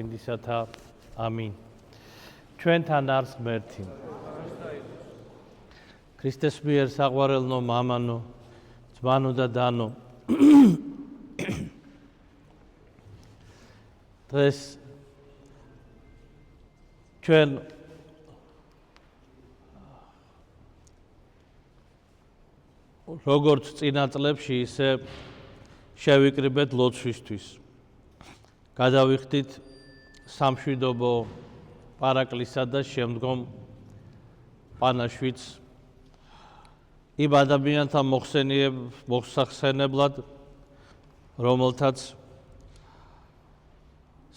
ინდისათა ამინ. ჩვენთან არის ღმერთი. ქრისტეს მიერ საყვარელნო მამანო, ძმანო და დანო. დღეს ჩვენ როგორც წინა წლებში ისე შევიკრიბეთ ლოცვისთვის. გადავიხდით სამშვიდობო პარაკლისა და შემდგომ პანაშვიდს იმ ადამიანთა მოხსენებლად, რომელთაც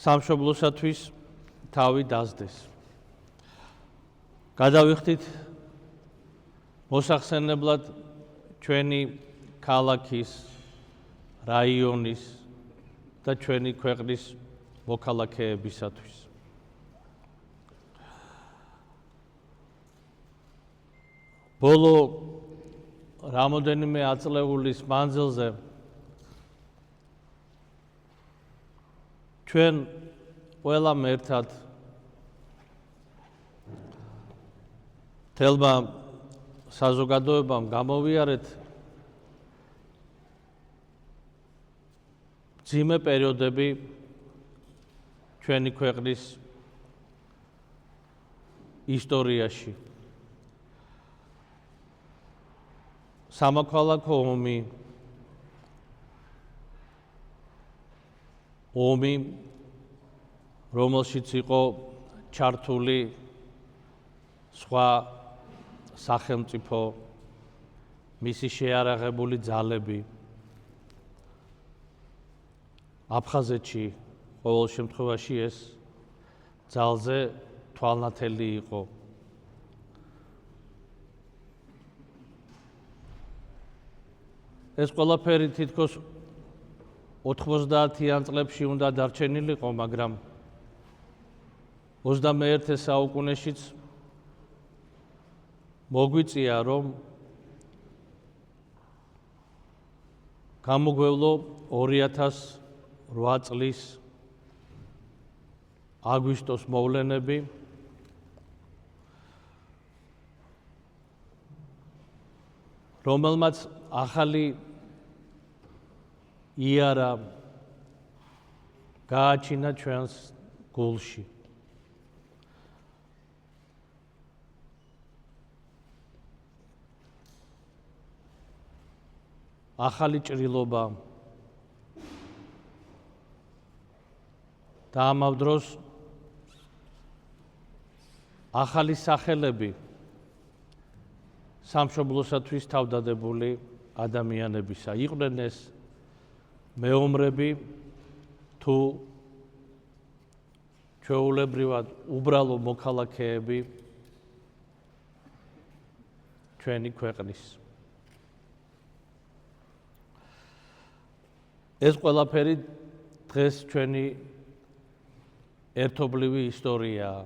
სამშობლოსათვის თავი დასდეს. გადავიხდით მოსახსენებლად ჩვენი ქალაქის, რაიონის და ჩვენი ქვეყნის მოქალაქეებისათვის. ბოლო რამოდენიმე აწლეულის მანძილზე ჩვენ ყველამ ერთად თელმა საზოგადოებამ გამოვიარეთ მძიმე პერიოდები ჩვენი ქვეყნის ისტორიაში. სამოქალაქო ომი, რომელშიც იყო ჩართული სხვა სახელმწიფო, მისი შეარაღებული ძალები. აფხაზეთში ყოველ შემთხვევაში ეს ძალზე თვალნათელი იყო. ეს ყველაფერი თითქოს 90-იან წლებში უნდა დარჩენილიყო, მაგრამ 21 საუკუნეშიც მოგვიწია, რომ გამოგვევლო 2008 წლის აგვისტოს მოვლენები, რომელმაც ახალი იარა გააჩინა ჩვენს გულში. ახალი ჭრილობა და ამავ დროს ახალი სახელები სამშობლოსათვის თავდადებული ადამიანებისა. იყვნენ ეს მეომრები თუ ჩვეულებრივად უბრალო მოქალაქეები ჩვენი ქვეყნის. ეს ყველაფერი დღეს ჩვენი ერთობლივი ისტორიაა.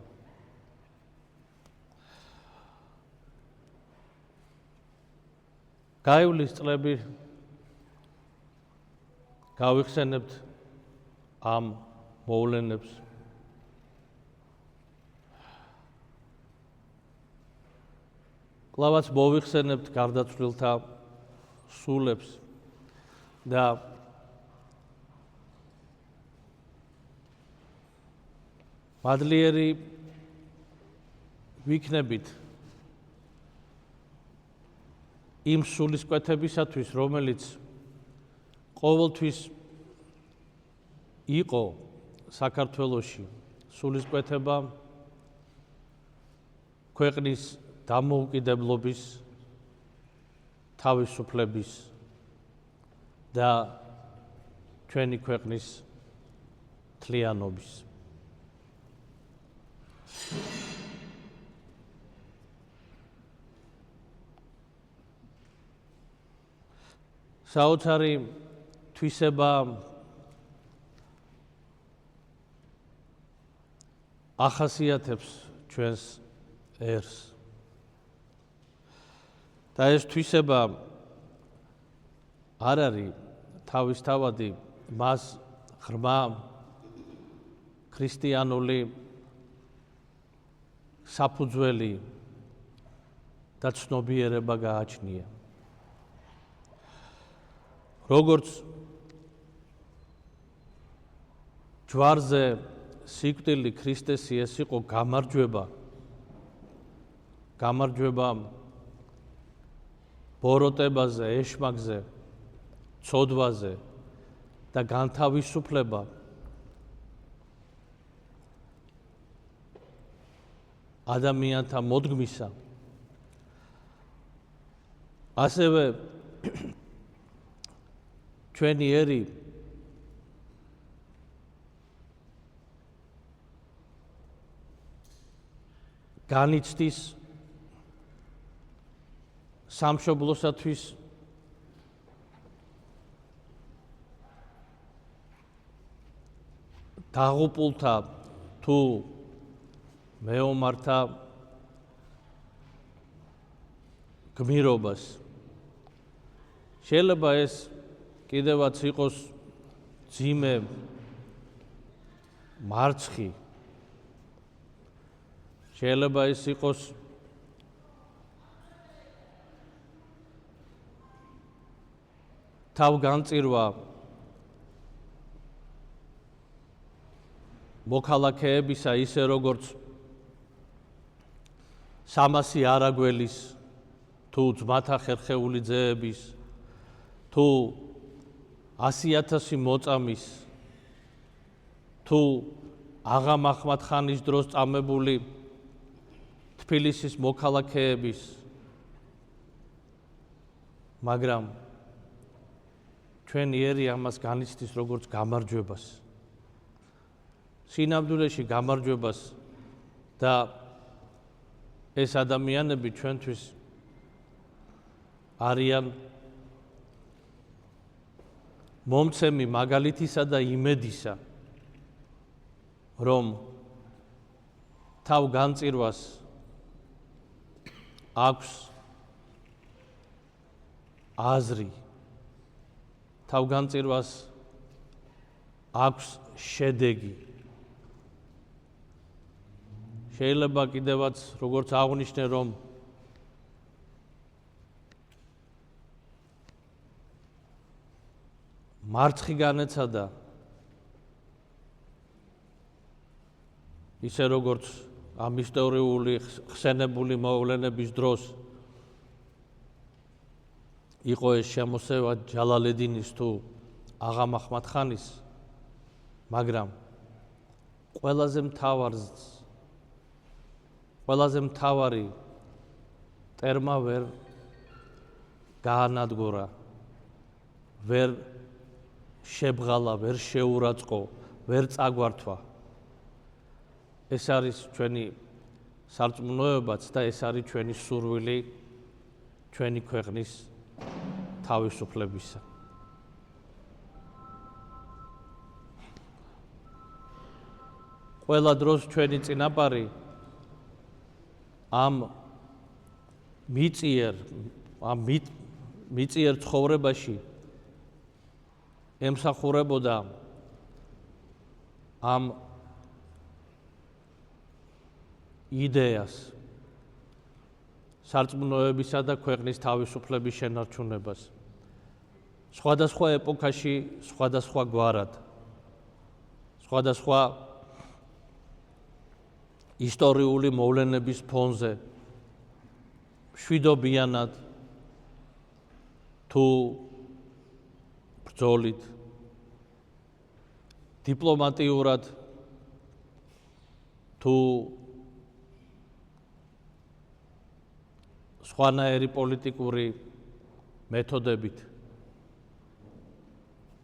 გაივლის წლები გავიხსენებთ ამ მოვლენებს. კლავაც მოვიხსენებთ გარდაცვლილთა სულებს და მადლიერი ვიქნებით იმ სულისკვეთებისათვის, რომელიც ყოველთვის იყო საქართველოში. სულისკვეთება ქვეყნის დამოუკიდებლობის, თავისუფლების და ჩვენი ქვეყნის თლიანობის. საოცარი თვისება ახასიათებს ჩვენს ერს. და ეს თვისება არ არის თავისთავადი, მას ღრმა ქრისტიანული საფუძველი და ცნობიერება გააჩნია. როგორც ჯვარზე სიკვდილი ქრისტესი ეს იყო გამარჯვება ბოროტებაზე, ეშმაკზე, ცოდვაზე და განთავისუფლება ადამიანთა მოდგმისა. ასევე ჩვენი ერი განიცდის სამშობლოსათვის დაღუპულთა თუ მეომართა გმირობას. შეიძლება ეს კიდევაც იყოს ძიმე მარცხი, შეიძლება ეს იყოს თავგანწირვა მოქალაქეებისა, ისე როგორც 300 არაგველის თუ ძმათა ხერხეული ძეების თუ 100,000 მოწამის თუ აღა მაჰმად ხანის დროს წამებული თბილისის მოქალაქეების, მაგრამ ჩვენი ერი ამას განიცდის როგორც გამარჯვებას. სინამდვილეში გამარჯვებას და ეს ადამიანები ჩვენთვის არიან მომცემი მაგალითისა და იმედისა, რომ თავგანწირვას აქვს აზრი, თავგანწირვას აქვს შედეგი. შეიძლება კიდევაც როგორც აღვნიშნე, რომ მარცხი განეცადა, ისე როგორც ამ ისტორიული ხსენებული მოვლენების დროს იყო ეს შემოსევა ჯალალედინის თუ აღა მაჰმად ხანის, მაგრამ ყველაზე მთავარი ტერმა ვერ გაანადგურა, ვერ შებღალა, ვერ შეურაცხყო, ვერ წაგვართვა. ეს არის ჩვენი სარწმუნოებაც და ეს არის ჩვენი სურვილი ჩვენი ქვეყნის თავისუფლებისა. ყველა დროს ჩვენი წინაპარი ამ მიწიერ ცხოვრებაში ემსახურებოდა ამ იდეას, სარწმუნოებისა და ქვეყნის თავისუფლების შენარჩუნებას. სხვადასხვა ეპოქაში, სხვადასხვა გვარად, სხვადასხვა ისტორიული მოვლენების ფონზე, მშვიდობიანად თუ ბრძოლით, დიპლომატიურად თუ სხვანაირი პოლიტიკური მეთოდებით,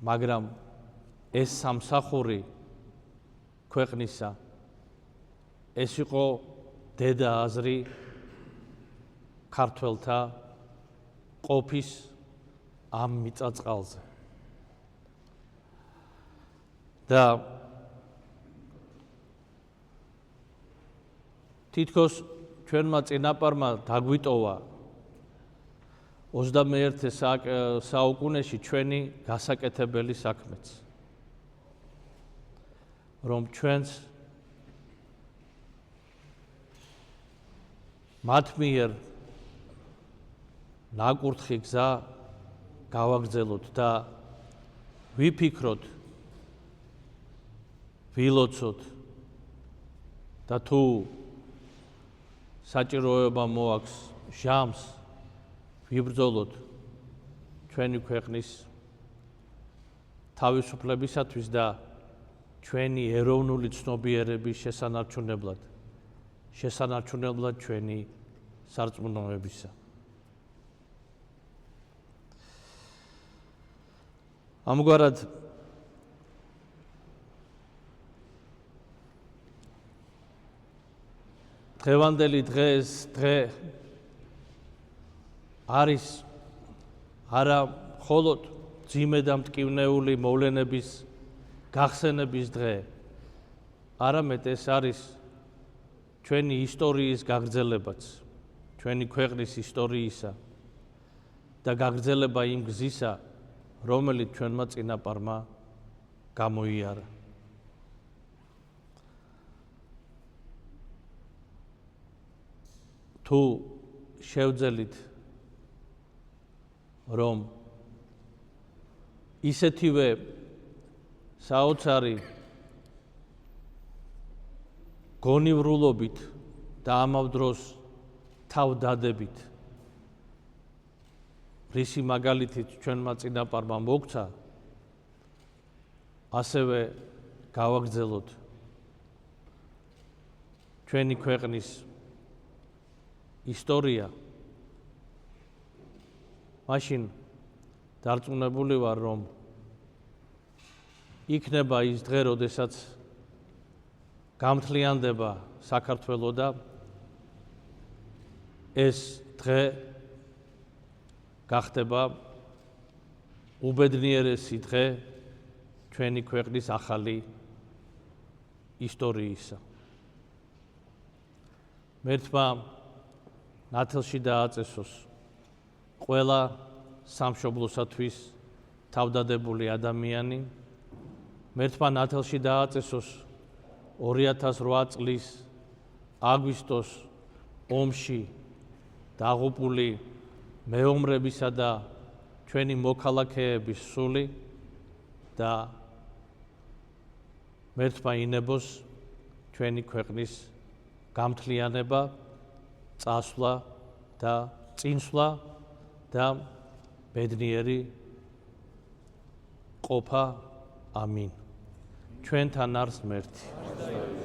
მაგრამ ეს სამსახური ქვეყნისა, ეს იყო დედა აზრი ქართველთა ყოფის ამ მიწა-წყალზე. და თითქოს ჩვენმა წინაპარმა დაგვიტოვა 21 საუკუნეში ჩვენი გასაკეთებელი საქმეც. რომ ჩვენს მათ მიერ ნაკურთხი გზა გავაგრძელოთ და ვიფიქროთ, ვილოცოთ და თუ საჭიროება მოაქვს ჟამს ვიბრძოლოთ ჩვენი ქვეყნის თავისუფლებისათვის და ჩვენი ეროვნული ცნობიერების შესანარჩუნებლად ჩვენი სარწმუნოებისა. ამგვარად დღევანდელი დღე არის არა მხოლოდ ძიმე და მტკივნეული მოვლენების გახსენების დღე, არამედ ეს არის ჩვენი ისტორიის გაგრძელებაც, ჩვენი ქვეყნის ისტორიისა და გაგრძელება იმ გზისა, რომელიც ჩვენმა წინაპარმა გამოიარა. თუ შევძელით რომ ისეთივე საოცარი გონივრულობით და ამავ დროს თავდადებით რისი მაგალითით ჩვენმა წინაპარმა მოგცა, ასევე გავაგრძელოთ ჩვენი ქვეყნის ისტორია, მაშინ დარწმუნებული ვარ, რომ იქნება ის დღე, როდესაც გამთლიანდება საქართველო და ეს დღე გახდება უბედნიერესი დღე ჩვენი ქვეყნის ახალი ისტორიისა. მერთმა ნათელში დააწესოს ყველა სამშობლოსათვის თავდადებული ადამიანი, მერთმა ნათელში დააწესოს 2008 წლის აგვისტოს ომში დაღუპული მეომრებისა და ჩვენი მოქალაქეების სული და მერთმა ინებოს ჩვენი ქვეყნის გამთლიანება, წასვლა და წინსვლა და ბედნიერი ყოფა. ამინ. ჩვენთან არის ღმერთი.